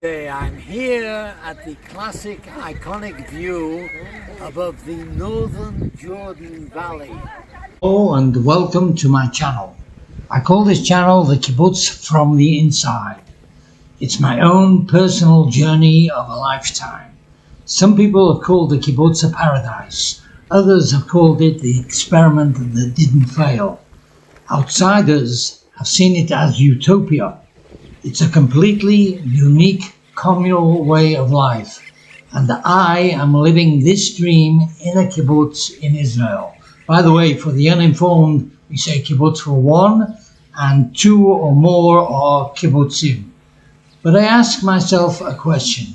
Today I'm here at the classic iconic view above the northern Jordan Valley. Hello and welcome to my channel. I call this channel the Kibbutz from the Inside. It's my own personal journey of a lifetime. Some people have called the Kibbutz a paradise. Others have called it the experiment that didn't fail. Outsiders have seen it as utopia. It's a completely unique communal way of life, and I am living this dream in a kibbutz in Israel. By the way, for the uninformed, we say kibbutz for one, and two or more are kibbutzim. But I ask myself a question.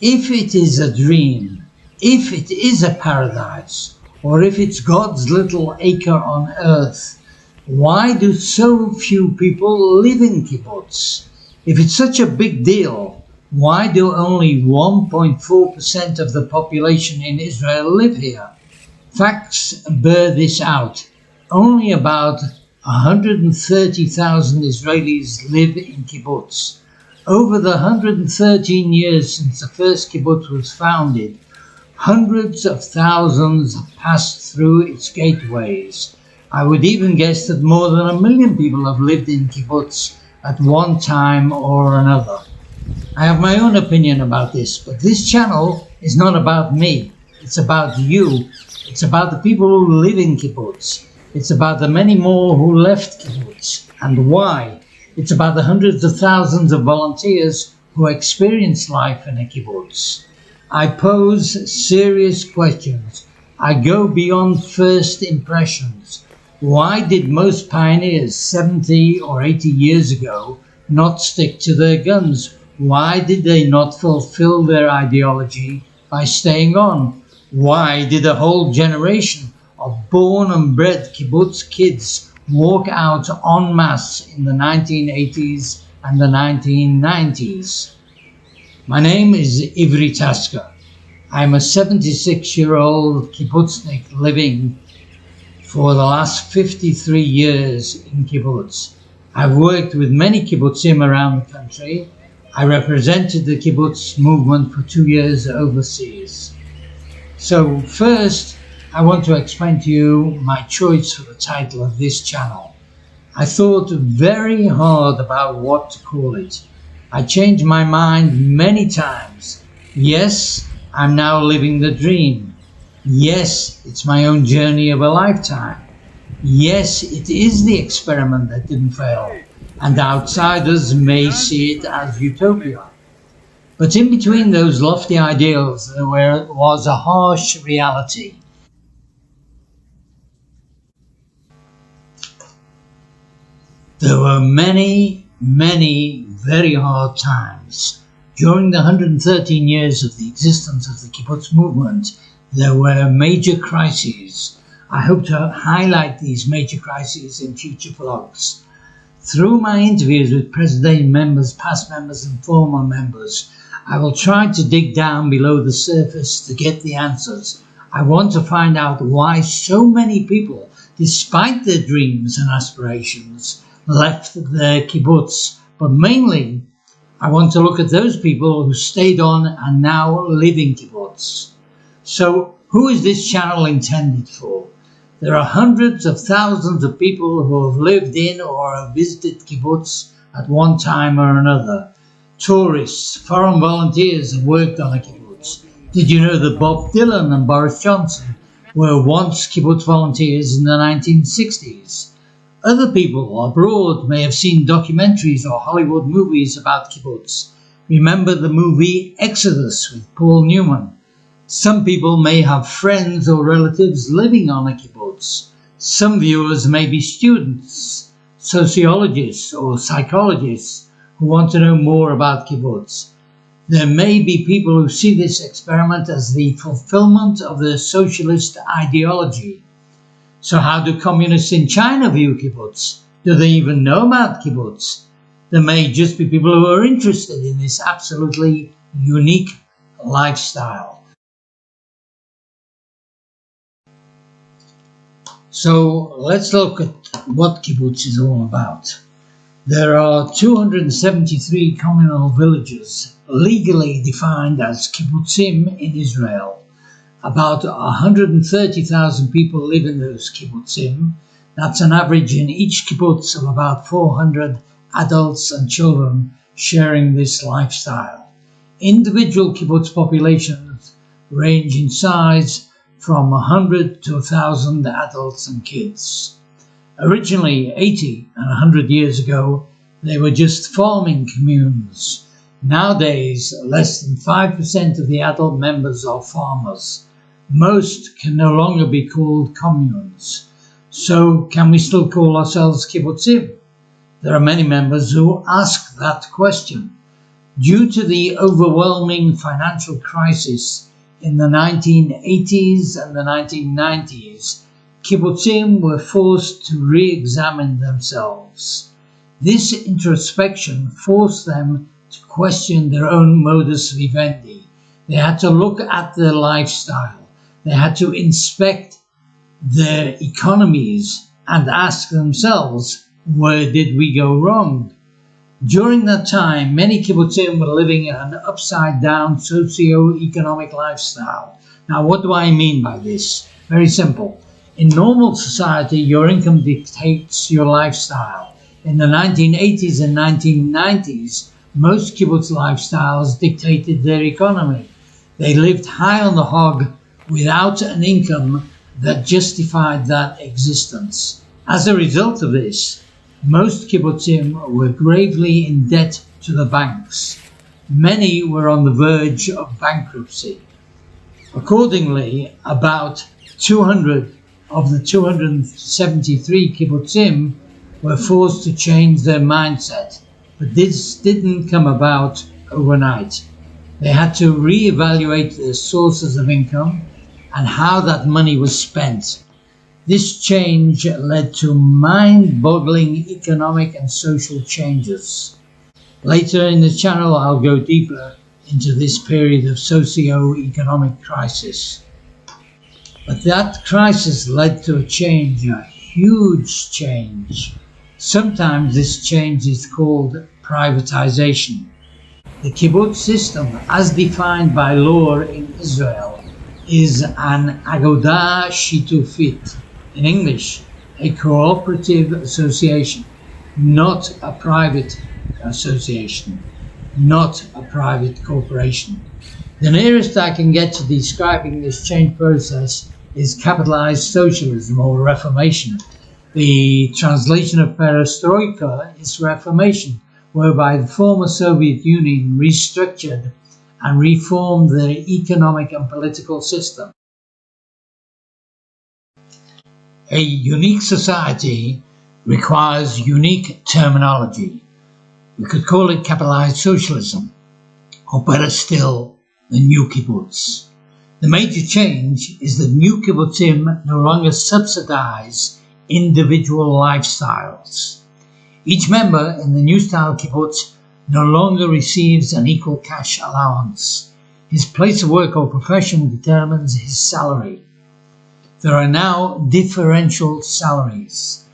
If it is a dream, if it is a paradise, or if it's God's little acre on earth, why do so few people live in kibbutz? If it's such a big deal, why do only 1.4% of the population in Israel live here? Facts bear this out. Only about 130,000 Israelis live in kibbutz. Over the 113 years since the first kibbutz was founded, hundreds of thousands have passed through its gateways. I would even guess that more than 1 million people have lived in kibbutz at one time or another. I have my own opinion about this, but this channel is not about me. It's about you. It's about the people who live in kibbutz. It's about the many more who left kibbutz and why. It's about the hundreds of thousands of volunteers who experience life in a kibbutz. I pose serious questions. I go beyond first impressions. Why did most pioneers 70 or 80 years ago not stick to their guns? Why did they not fulfill their ideology by staying on? Why did a whole generation of born and bred kibbutz kids walk out en masse in the 1980s and the 1990s? My name is Ivri Tasker. I'm a 76-year-old kibbutznik living for the last 53 years in kibbutz. I've worked with many kibbutzim around the country. I represented the kibbutz movement for 2 years overseas. So first, I want to explain to you my choice for the title of this channel. I thought very hard about what to call it. I changed my mind many times. Yes, I'm now living the dream. Yes, it's my own journey of a lifetime. Yes, it is the experiment that didn't fail, and outsiders may see it as utopia. But in between those lofty ideals, there was a harsh reality. There were many very hard times. During the 113 years of the existence of the kibbutz movement, there were major crises. I hope to highlight these major crises in future vlogs. Through my interviews with present-day members, past members and former members, I will try to dig down below the surface to get the answers. I want to find out why so many people, despite their dreams and aspirations, left their kibbutz. But mainly, I want to look at those people who stayed on and now live in kibbutz. So, who is this channel intended for? There are hundreds of thousands of people who have lived in or have visited kibbutz at one time or another. Tourists, foreign volunteers have worked on a kibbutz. Did you know that Bob Dylan and Boris Johnson were once kibbutz volunteers in the 1960s? Other people abroad may have seen documentaries or Hollywood movies about kibbutz. Remember the movie Exodus with Paul Newman. Some people may have friends or relatives living on a kibbutz. Some viewers may be students, sociologists or psychologists who want to know more about kibbutz. There may be people who see this experiment as the fulfillment of their socialist ideology. So how do communists in China view kibbutz? Do they even know about kibbutz? There may just be people who are interested in this absolutely unique lifestyle. So let's look at what kibbutz is all about. There are 273 communal villages legally defined as kibbutzim in Israel. About 130,000 people live in those kibbutzim. That's an average in each kibbutz of about 400 adults and children sharing this lifestyle. Individual kibbutz populations range in size from 100 to 1,000 adults and kids. Originally, 80 and 100 years ago, they were just farming communes. Nowadays, less than 5% of the adult members are farmers. Most can no longer be called communes. So, can we still call ourselves kibbutzim? There are many members who ask that question. Due to the overwhelming financial crisis in the 1980s and the 1990s, kibbutzim were forced to re-examine themselves. This introspection forced them to question their own modus vivendi. They had to look at their lifestyle. They had to inspect their economies and ask themselves, where did we go wrong? During that time, many kibbutzim were living an upside-down socio-economic lifestyle. Now, what do I mean by this? Very simple. In normal society, your income dictates your lifestyle. In the 1980s and 1990s, most kibbutz lifestyles dictated their economy. They lived high on the hog without an income that justified that existence. As a result of this, most kibbutzim were gravely in debt to the banks. Many were on the verge of bankruptcy. Accordingly, about 200 of the 273 kibbutzim were forced to change their mindset, but this didn't come about overnight. They had to re-evaluate their sources of income and how that money was spent. This change led to mind-boggling economic and social changes. Later in the channel, I'll go deeper into this period of socio-economic crisis. But that crisis led to a change, a huge change. Sometimes this change is called privatization. The kibbutz system, as defined by law in Israel, is an agoda shitufit. In English, a cooperative association, not a private association, not a private corporation. The nearest I can get to describing this change process is capitalized socialism or reformation. The translation of perestroika is reformation, whereby the former Soviet Union restructured and reformed their economic and political system. A unique society requires unique terminology. We could call it capitalized socialism, or better still, the new kibbutz. The major change is that new kibbutzim no longer subsidize individual lifestyles. Each member in the new style kibbutz no longer receives an equal cash allowance. His place of work or profession determines his salary. There are now differential salaries.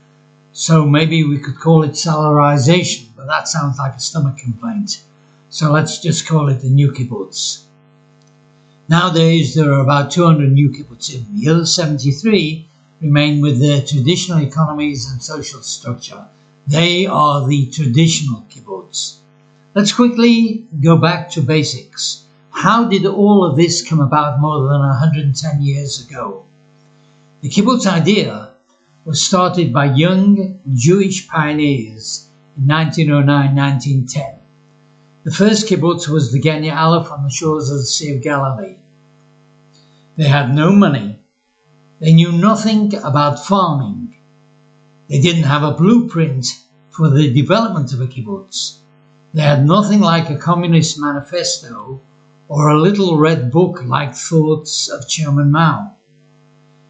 So maybe we could call it salarization, but that sounds like a stomach complaint. So let's just call it the new kibbutz. Nowadays, there are about 200 new kibbutzim. The other 73 remain with their traditional economies and social structure. They are the traditional kibbutz. Let's quickly go back to basics. How did all of this come about more than 110 years ago? The kibbutz idea was started by young Jewish pioneers in 1909-1910. The first kibbutz was the Genya Aleph on the shores of the Sea of Galilee. They had no money. They knew nothing about farming. They didn't have a blueprint for the development of a kibbutz. They had nothing like a communist manifesto or a little red book like Thoughts of Chairman Mao.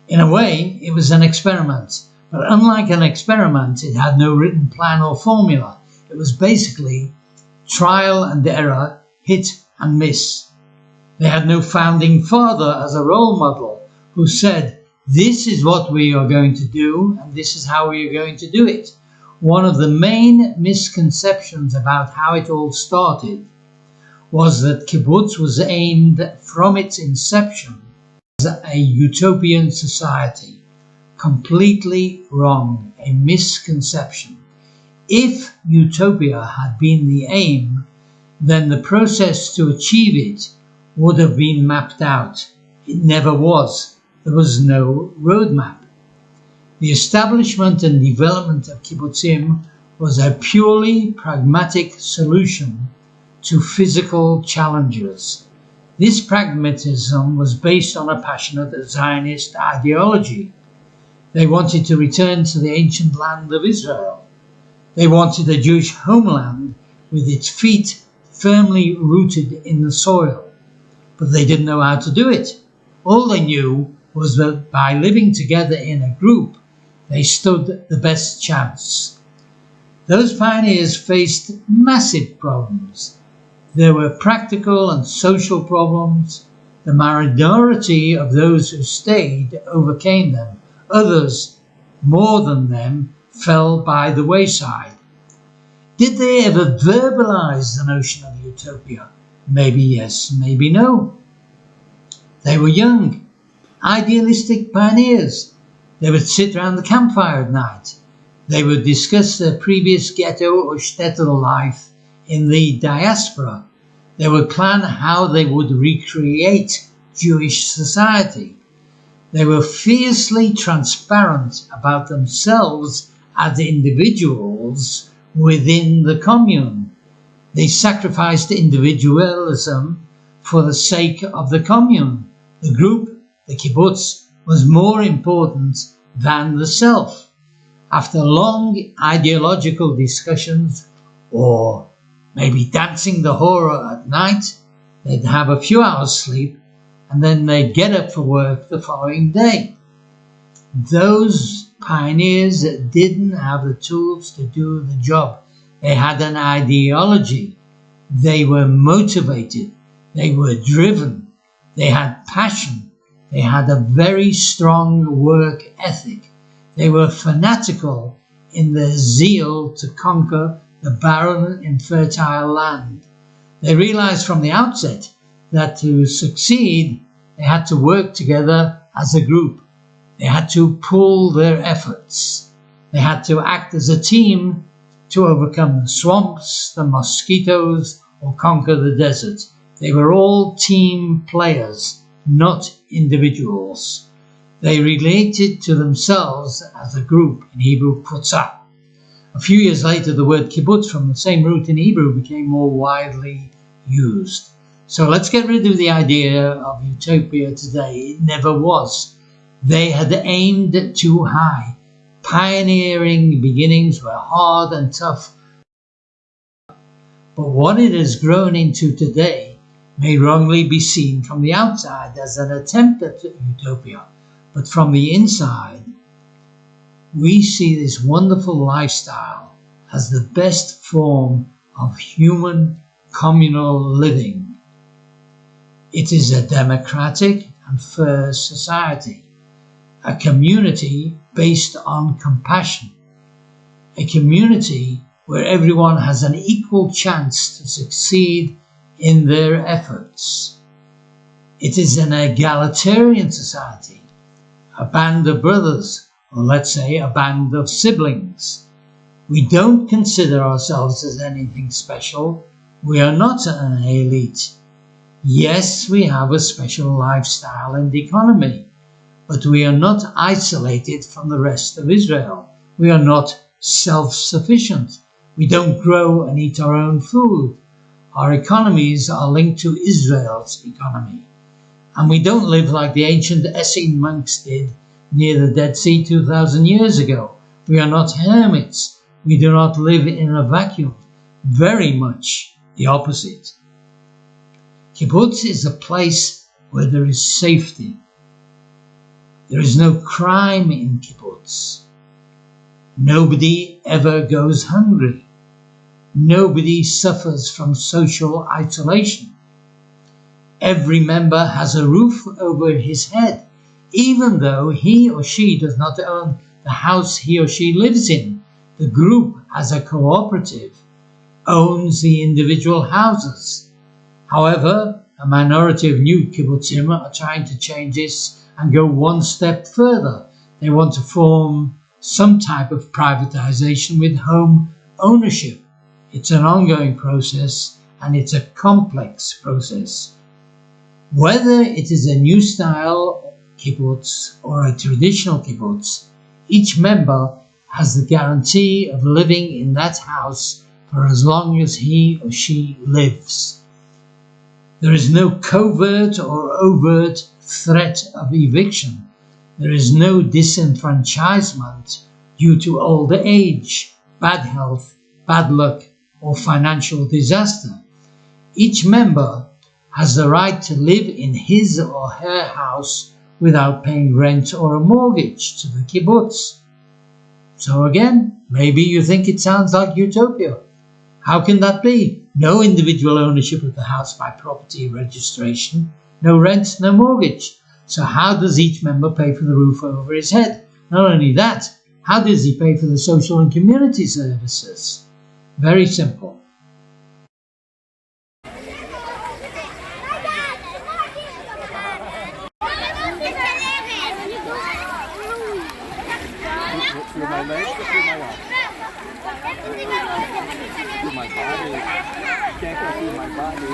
In a way, it was an experiment, but unlike an experiment, it had no written plan or formula. It was basically trial and error, hit and miss. They had no founding father as a role model who said, this is what we are going to do and this is how we are going to do it. one of the main misconceptions about how it all started was that kibbutz was aimed from its inception as a utopian society. Completely wrong, a misconception. If utopia had been the aim, then the process to achieve it would have been mapped out. It never was. There was no roadmap. The establishment and development of kibbutzim was a purely pragmatic solution to physical challenges. This pragmatism was based on a passionate Zionist ideology. They wanted to return to the ancient land of Israel. They wanted a Jewish homeland with its feet firmly rooted in the soil. But they didn't know how to do it. All they knew was that by living together in a group, they stood the best chance. Those pioneers faced massive problems. There were practical and social problems. The minority of those who stayed overcame them. Others, more than them, fell by the wayside. Did they ever verbalize the notion of utopia? Maybe yes, maybe no. They were young, idealistic pioneers. They would sit round the campfire at night. They would discuss their previous ghetto or shtetl life in the diaspora. They would plan how they would recreate Jewish society. They were fiercely transparent about themselves as individuals within the commune. They sacrificed individualism for the sake of the commune. The group, the kibbutz, was more important than the self. After long ideological discussions, or maybe dancing the hora at night, they'd have a few hours sleep and then they'd get up for work the following day. Those pioneers didn't have the tools to do the job. They had an ideology. They were motivated. They were driven. They had passion. They had a very strong work ethic. They were fanatical in their zeal to conquer the barren and infertile land. They realized from the outset that to succeed, they had to work together as a group. They had to pool their efforts. They had to act as a team to overcome the swamps, the mosquitoes, or conquer the desert. They were all team players, not individuals. They related to themselves as a group, in Hebrew, kibbutzah. A few years later, the word kibbutz from the same root in Hebrew became more widely used. So let's get rid of the idea of utopia today. It never was. They had aimed too high. Pioneering beginnings were hard and tough. But what it has grown into today may wrongly be seen from the outside as an attempt at utopia. But from the inside, we see this wonderful lifestyle as the best form of human communal living. It is a democratic and fair society, a community based on compassion, a community where everyone has an equal chance to succeed in their efforts. It is an egalitarian society, a band of brothers, or let's say a band of siblings. We don't consider ourselves as anything special. We are not an elite. Yes, we have a special lifestyle and economy, but we are not isolated from the rest of Israel. We are not self-sufficient. We don't grow and eat our own food. Our economies are linked to Israel's economy. And we don't live like the ancient Essene monks did near the Dead Sea 2,000 years ago. We are not hermits. We do not live in a vacuum. Very much the opposite. Kibbutz is a place where there is safety. There is no crime in kibbutz. Nobody ever goes hungry. Nobody suffers from social isolation. Every member has a roof over his head, even though he or she does not own the house he or she lives in. The group, as a cooperative, owns the individual houses. However, a minority of new kibbutzim are trying to change this and go one step further. They want to form some type of privatization with home ownership. It's an ongoing process and it's a complex process. Whether it is a new style kibbutz or a traditional kibbutz, each member has the guarantee of living in that house for as long as he or she lives. There is no covert or overt threat of eviction. There is no disenfranchisement due to old age, bad health, bad luck, or financial disaster. Each member has the right to live in his or her house without paying rent or a mortgage to the kibbutz. So again, maybe you think it sounds like utopia. How can that be? No individual ownership of the house by property registration, no rent, no mortgage. So how does each member pay for the roof over his head? Not only that, how does he pay for the social and community services? Very simple. Through my legs or through my arms? Through my body. Can't go through my body.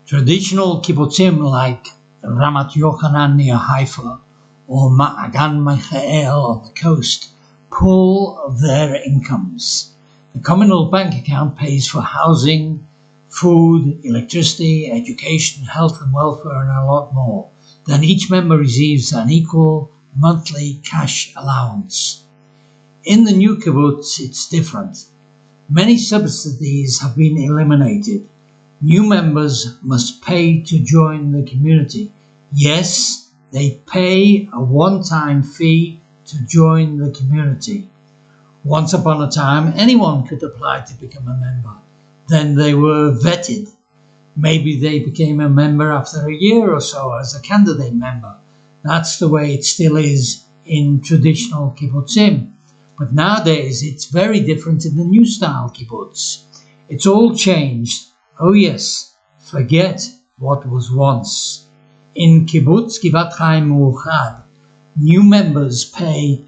Traditional kibbutzim like Ramat Yochanan near Haifa or Ma'agan Michael on the coast pool their incomes. The communal bank account pays for housing, food, electricity, education, health and welfare and a lot more. Then each member receives an equal monthly cash allowance. In the new kibbutz it's different. Many subsidies have been eliminated. New members must pay to join the community. Yes, they pay a one-time fee to join the community. Once upon a time, anyone could apply to become a member. Then they were vetted. Maybe they became a member after a year or so as a candidate member. That's the way it still is in traditional kibbutzim. But nowadays, it's very different in the new style kibbutz. It's all changed. Oh yes, forget what was once. In Kibbutz Givat Chaim Meuchad, new members pay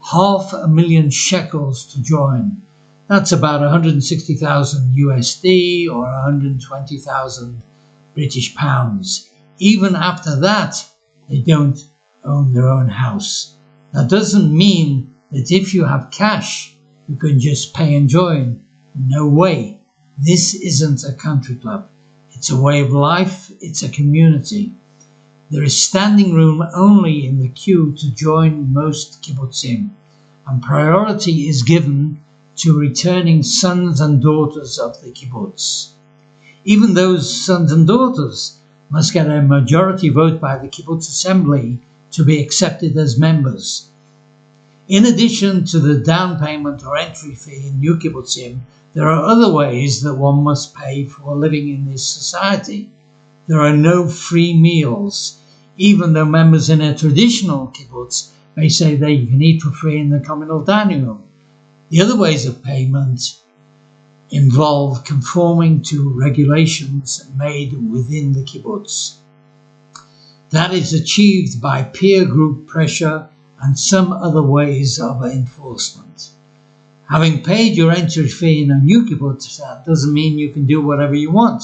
500,000 shekels to join. That's about 160,000 USD or 120,000 British pounds. Even after that, they don't own their own house. That doesn't mean that if you have cash, you can just pay and join. No way. This isn't a country club. It's a way of life. It's a community. There is standing room only in the queue to join most kibbutzim, and priority is given to returning sons and daughters of the kibbutz. Even those sons and daughters must get a majority vote by the kibbutz assembly to be accepted as members. In addition to the down payment or entry fee in new kibbutzim, there are other ways that one must pay for living in this society. There are no free meals, even though members in a traditional kibbutz may say they can eat for free in the communal dining room. The other ways of payment involve conforming to regulations made within the kibbutz. That is achieved by peer group pressure and some other ways of enforcement. Having paid your entry fee in a new kibbutz, that doesn't mean you can do whatever you want.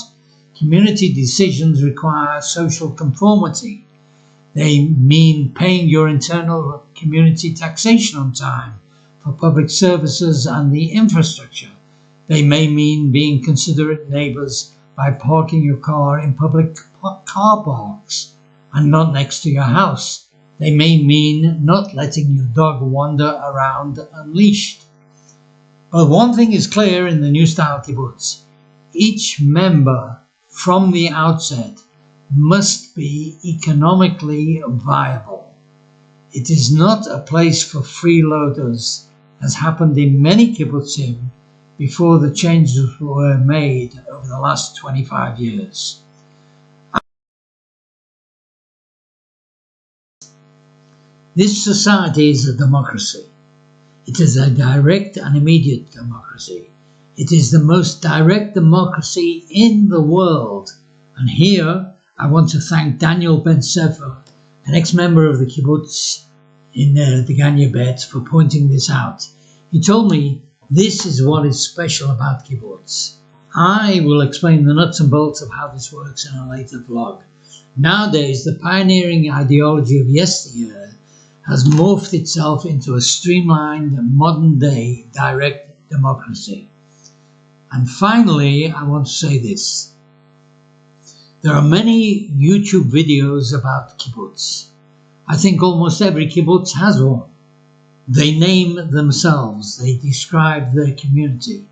Community decisions require social conformity. They mean paying your internal community taxation on time for public services and the infrastructure. They may mean being considerate neighbours by parking your car in public car parks and not next to your house. They may mean not letting your dog wander around unleashed. But one thing is clear in the new style kibbutz. each member from the outset must be economically viable. It is not a place for freeloaders, as happened in many kibbutzim before the changes were made over the last 25 years. This society is a democracy. It is a direct and immediate democracy. It is the most direct democracy in the world. And here I want to thank Daniel Ben Sefer, an ex-member of the kibbutz in the Ganya Bet, for pointing this out. He told me this is what is special about kibbutz. I will explain the nuts and bolts of how this works in a later vlog. Nowadays, the pioneering ideology of yesteryear has morphed itself into a streamlined, modern-day direct democracy. And finally, I want to say this. There are many YouTube videos about kibbutz. I think almost every kibbutz has one. They name themselves, they describe their community.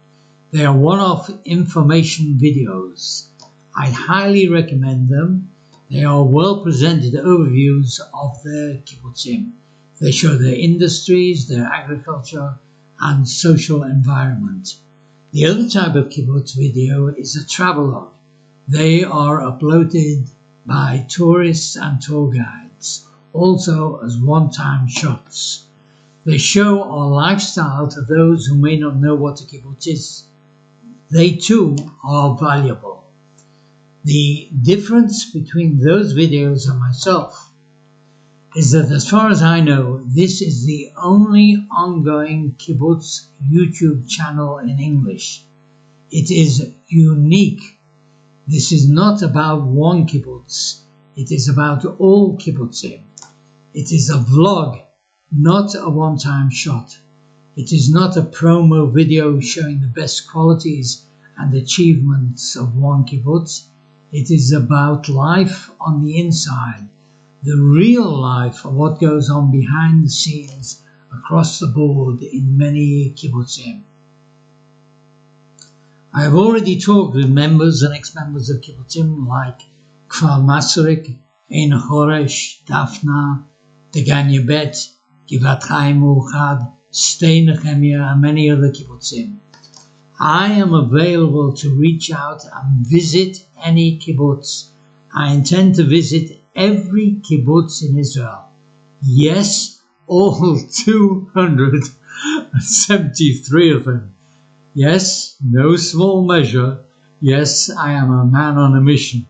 They are one-off information videos. I highly recommend them. They are well-presented overviews of their kibbutzim. They show their industries, their agriculture, and social environment. The other type of kibbutz video is a travelogue. They are uploaded by tourists and tour guides, also as one-time shots. They show our lifestyle to those who may not know what a kibbutz is. They too are valuable. The difference between those videos and myself is that, as far as I know, this is the only ongoing kibbutz YouTube channel in English. It is unique. This is not about one kibbutz. It is about all kibbutzim. It is a vlog, not a one-time shot. It is not a promo video showing the best qualities and achievements of one kibbutz. It is about life on the inside, the real life of what goes on behind the scenes across the board in many kibbutzim. I have already talked with members and ex-members of kibbutzim like Kfar Masarik, Ein Choresh, Dafna, Deganya Bet, Givat Chaim Urchad, Stei Nehemiah, and many other kibbutzim. I am available to reach out and visit any kibbutz. I intend to visit every kibbutz in Israel. Yes, all 273 of them. Yes, no small measure. Yes, I am a man on a mission.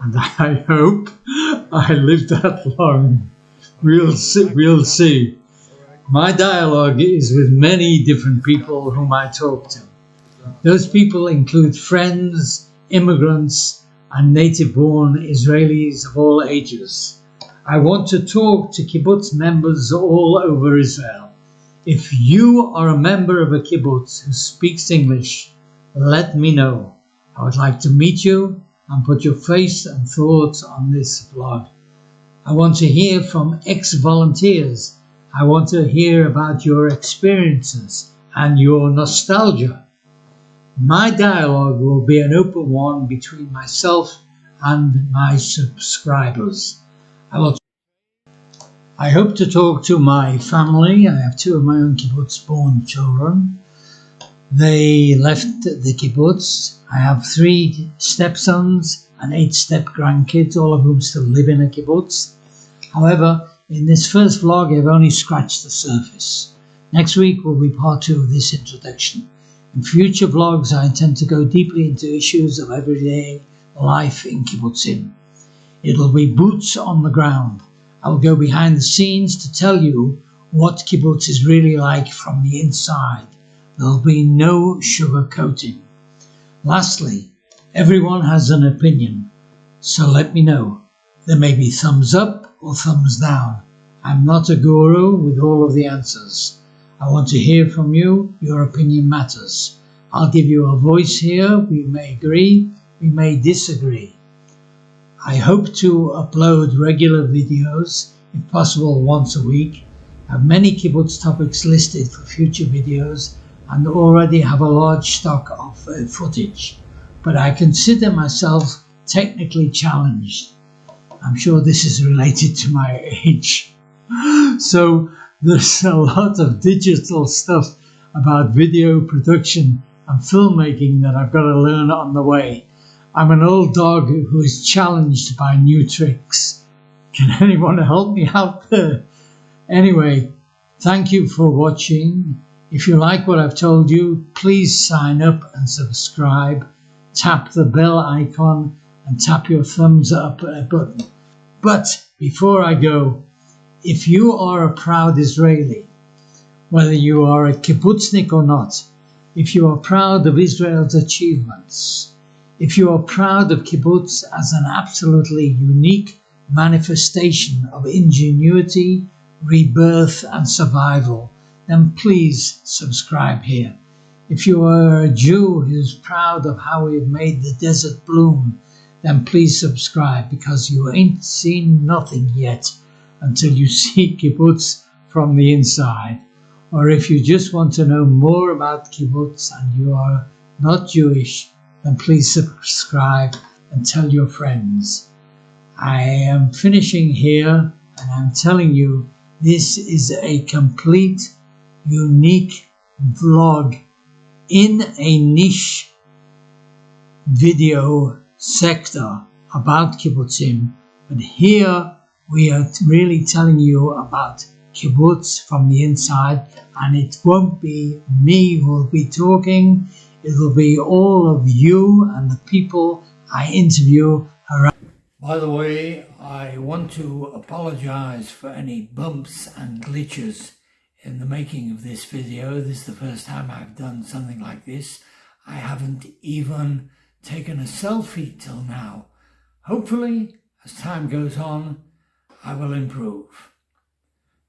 And I hope I live that long. We'll see. My dialogue is with many different people whom I talk to. Those people include friends, immigrants, and native-born Israelis of all ages. I want to talk to kibbutz members all over Israel. If you are a member of a kibbutz who speaks English, let me know. I would like to meet you and put your face and thoughts on this vlog. I want to hear from ex-volunteers. I want to hear about your experiences and your nostalgia. My dialogue will be an open one between myself and my subscribers. I hope to talk to my family. I have two of my own kibbutz-born children. They left the kibbutz. I have 3 stepsons and 8 step-grandkids, all of whom still live in a kibbutz. However, in this first vlog, I've only scratched the surface. Next week will be part 2 of this introduction. In future vlogs, I intend to go deeply into issues of everyday life in kibbutzim. It'll be boots on the ground. I will go behind the scenes to tell you what kibbutz is really like from the inside. There'll be no sugarcoating. Lastly, everyone has an opinion, so let me know. There may be thumbs up or thumbs down. I'm not a guru with all of the answers. I want to hear from you. Your opinion matters. I'll give you a voice here. We may agree, we may disagree. I hope to upload regular videos, if possible once a week. I have many kibbutz topics listed for future videos and already have a large stock of footage. but I consider myself technically challenged. I'm sure this is related to my age. So there's a lot of digital stuff about video production and filmmaking that I've got to learn on the way. I'm an old dog who is challenged by new tricks. Can anyone help me out there? Anyway, thank you for watching. If you like what I've told you, please sign up and subscribe. Tap the bell icon and tap your thumbs up button. But before I go, if you are a proud Israeli, whether you are a kibbutznik or not, if you are proud of Israel's achievements, if you are proud of kibbutz as an absolutely unique manifestation of ingenuity, rebirth and survival, then please subscribe here. If you are a Jew who's proud of how we've made the desert bloom, then please subscribe, because you ain't seen nothing yet until you see kibbutz from the inside. Or if you just want to know more about kibbutz and you are not Jewish, then please subscribe and tell your friends. I am finishing here, and I'm telling you, this is a complete, unique vlog in a niche video sector about kibbutzim. But here we are really telling you about kibbutz from the inside, and it won't be me who will be talking. It will be all of you and the people I interview around. By the way, I want to apologize for any bumps and glitches in the making of this video. This is the first time I've done something like this. I haven't even taken a selfie till now. Hopefully, as time goes on, I will improve.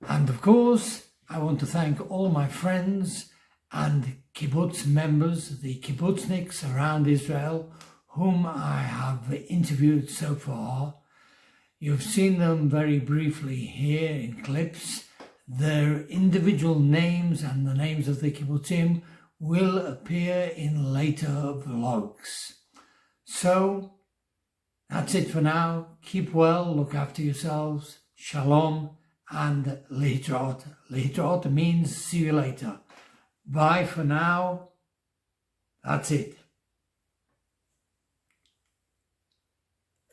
And of course, I want to thank all my friends and kibbutz members, the Kibbutzniks around Israel, whom I have interviewed so far. You've seen them very briefly here in clips. Their individual names and the names of the kibbutzim will appear in later vlogs. So, that's it for now. Keep well, look after yourselves. Shalom and litrot. Litrot means see you later. Bye for now. That's it.